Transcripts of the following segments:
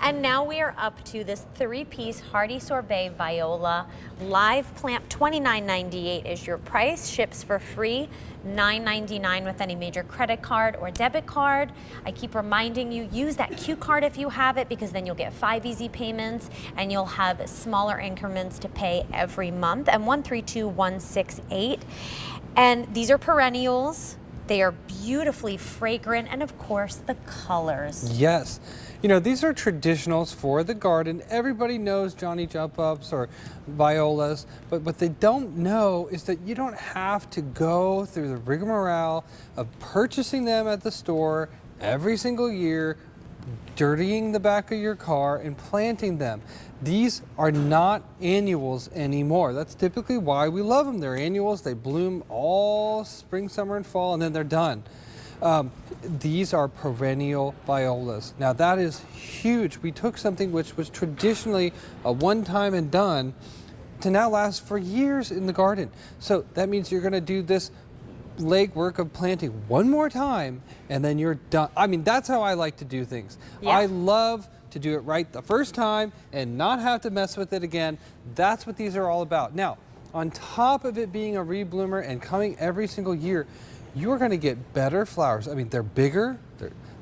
And now we are up to this 3-piece Hardy Sorbet Viola live plant. $29.98 is your price. Ships for free. $9.99 with any major credit card or debit card. I keep reminding you, use that Q card if you have it, because then you'll get 5 easy payments and you'll have smaller increments to pay every month. And 132168. And these are perennials. They are beautifully fragrant, and of course the colors. Yes. You know, these are traditionals for the garden. Everybody knows Johnny Jump Ups or violas, but what they don't know is that you don't have to go through the rigmarole of purchasing them at the store every single year, dirtying the back of your car and planting them. These are not annuals anymore. That's typically why we love them. They're annuals. They bloom all spring, summer, and fall, and then they're done. These are perennial violas. Now that is huge. We took something which was traditionally a one-time and done to now last for years in the garden. So that means you're going to do this legwork of planting one more time and then you're done. I mean, that's how I like to do things. Yeah. I love to do it right the first time and not have to mess with it again. That's what these are all about. Now, on top of it being a rebloomer and coming every single year, you're going to get better flowers. I mean, they're bigger,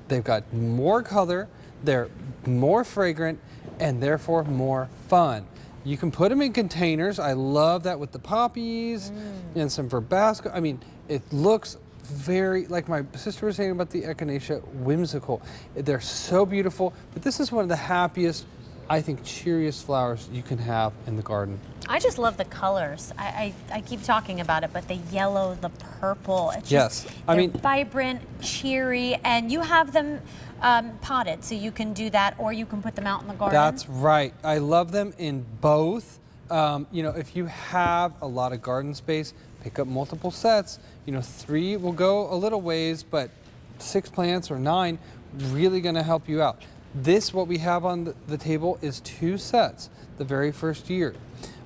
they've got more color, they're more fragrant, and therefore more fun. You can put them in containers. I love that with the poppies and some verbasco. I mean, it looks very, like my sister was saying about the echinacea, whimsical. They're so beautiful, but this is one of the happiest, I think, cheeriest flowers you can have in the garden. I just love the colors. I keep talking about it, but the yellow, the purple, it's just, I mean, vibrant, cheery, and you have them potted, so you can do that, or you can put them out in the garden. That's right. I love them in both. You know, if you have a lot of garden space, pick up multiple sets. You know, 3 will go a little ways, but 6 plants or 9 really going to help you out. This, what we have on the table, is 2 sets the very first year.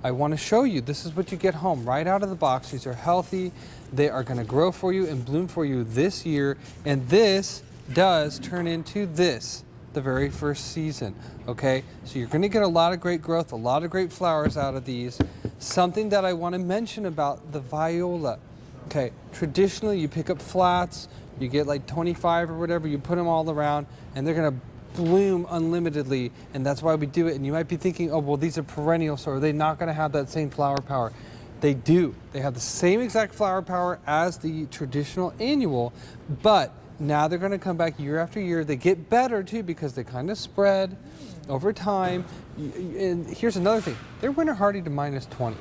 I want to show you, this is what you get home right out of the box. These are healthy. They are going to grow for you and bloom for you this year. And this does turn into this the very first season, okay? So you're going to get a lot of great growth, a lot of great flowers out of these. Something that I want to mention about the viola, okay? Traditionally, you pick up flats, you get like 25 or whatever, you put them all around, and they're going to bloom unlimitedly, and that's why we do it. And you might be thinking, oh, well, these are perennials, so are they not going to have that same flower power? They do. They have the same exact flower power as the traditional annual, but now they're going to come back year after year. They get better too because they kind of spread over time. And here's another thing. They're winter hardy to -20.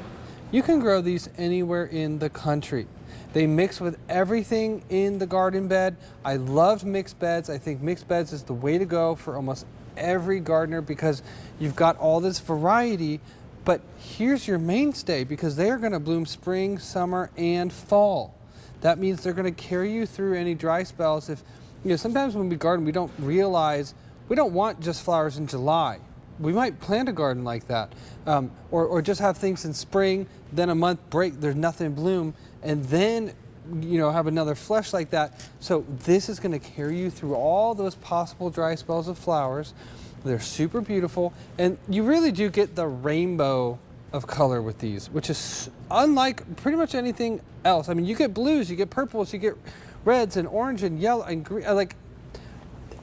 You can grow these anywhere in the country. They mix with everything in the garden bed. I love mixed beds. I think mixed beds is the way to go for almost every gardener because you've got all this variety, but here's your mainstay because they are going to bloom spring, summer, and fall. That means they're going to carry you through any dry spells. If, you know, sometimes when we garden, we don't realize we don't want just flowers in July. We might plant a garden like that, or just have things in spring, then a month break, there's nothing in bloom, and then, you know, have another flush like that. So this is going to carry you through all those possible dry spells of flowers. They're super beautiful, and you really do get the rainbow of color with these, which is unlike pretty much anything else. I mean, you get blues, you get purples, you get reds and orange and yellow and green. Like,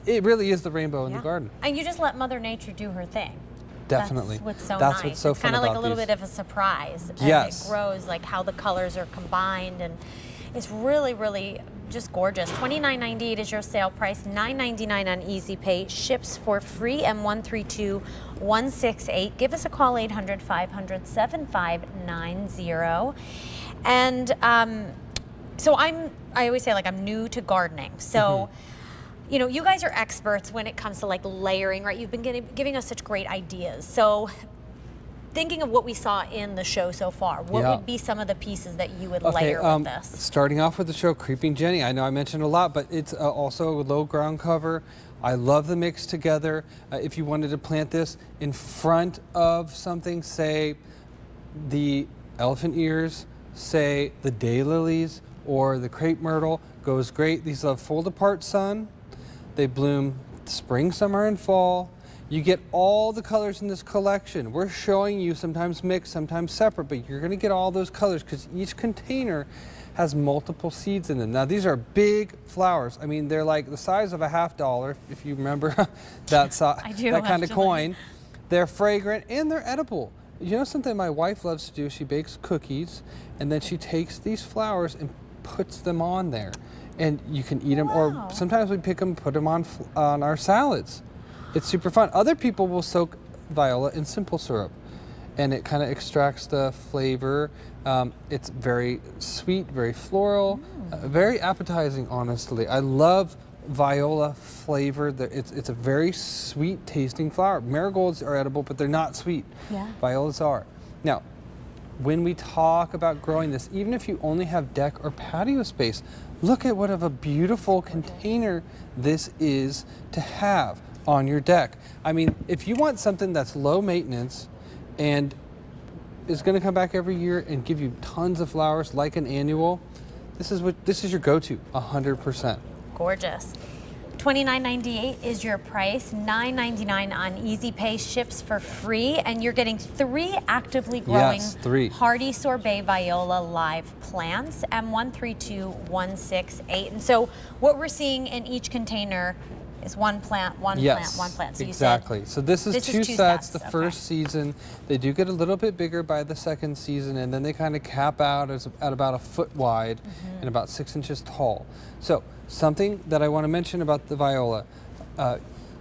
it really is the rainbow in the garden. And you just let Mother Nature do her thing. Definitely. That's what's so That's nice. what's so it's fun kind of like about a little these. bit of a surprise as Yes. it grows, like how the colors are combined, and it's really, really just gorgeous. $29.98 is your sale price, $9.99 on Easy Pay, ships for free, and 132168. Give us a call, 800-500-7590. And so I always say, like, I'm new to gardening, so. You know, you guys are experts when it comes to like layering, right? You've been giving us such great ideas. So thinking of what we saw in the show so far, what would be some of the pieces that you would layer with this? Starting off with the show, Creeping Jenny. I know I mentioned a lot, but it's also a low ground cover. I love the mix together. If you wanted to plant this in front of something, say the elephant ears, say the daylilies, or the crepe myrtle, goes great. These have fold apart sun. They bloom spring, summer, and fall. You get all the colors in this collection. We're showing you sometimes mixed, sometimes separate, but you're gonna get all those colors because each container has multiple seeds in them. Now these are big flowers. I mean, they're like the size of a $50, if you remember that kind of coin. They're fragrant and they're edible. You know something my wife loves to do? She bakes cookies and then she takes these flowers and puts them on there. And you can eat them, or sometimes we pick them, put them on our salads. It's super fun. Other people will soak viola in simple syrup, and it kind of extracts the flavor. It's very sweet, very floral, very appetizing, honestly. I love viola flavor. It's a very sweet tasting flower. Marigolds are edible, but they're not sweet. Yeah. Violas are. Now, when we talk about growing this, even if you only have deck or patio space, look at what of a beautiful container this is to have on your deck. I mean, if you want something that's low maintenance and is going to come back every year and give you tons of flowers like an annual, this is your go-to, 100%. Gorgeous. $29.98 is your price. $9.99 on Easy Pay, ships for free, and you're getting 3 actively growing hardy sorbet viola live plants, M132168. And so what we're seeing in each container is one plant, one plant, one plant. So exactly. So this is two sets. The first season, they do get a little bit bigger by the second season, and then they kind of cap out at about a foot wide and about 6 inches tall. So something that I want to mention about the viola,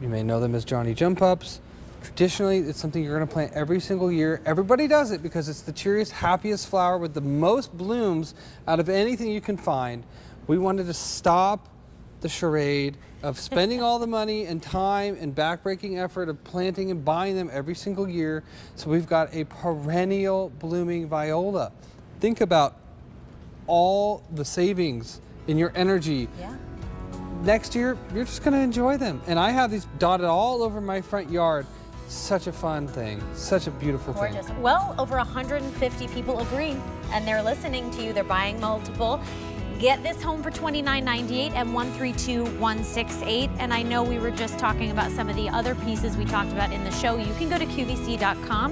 you may know them as Johnny Jump Ups. Traditionally, it's something you're going to plant every single year. Everybody does it because it's the cheeriest, happiest flower with the most blooms out of anything you can find. We wanted to stop the charade of spending all the money and time and backbreaking effort of planting and buying them every single year. So we've got a perennial blooming viola. Think about all the savings in your energy. Yeah. Next year, you're just going to enjoy them. And I have these dotted all over my front yard. Such a fun thing, such a beautiful thing. Gorgeous. Well, over 150 people agree, and they're listening to you. They're buying multiple. Get this home for $29.98 and M132168. And I know we were just talking about some of the other pieces we talked about in the show. You can go to QVC.com.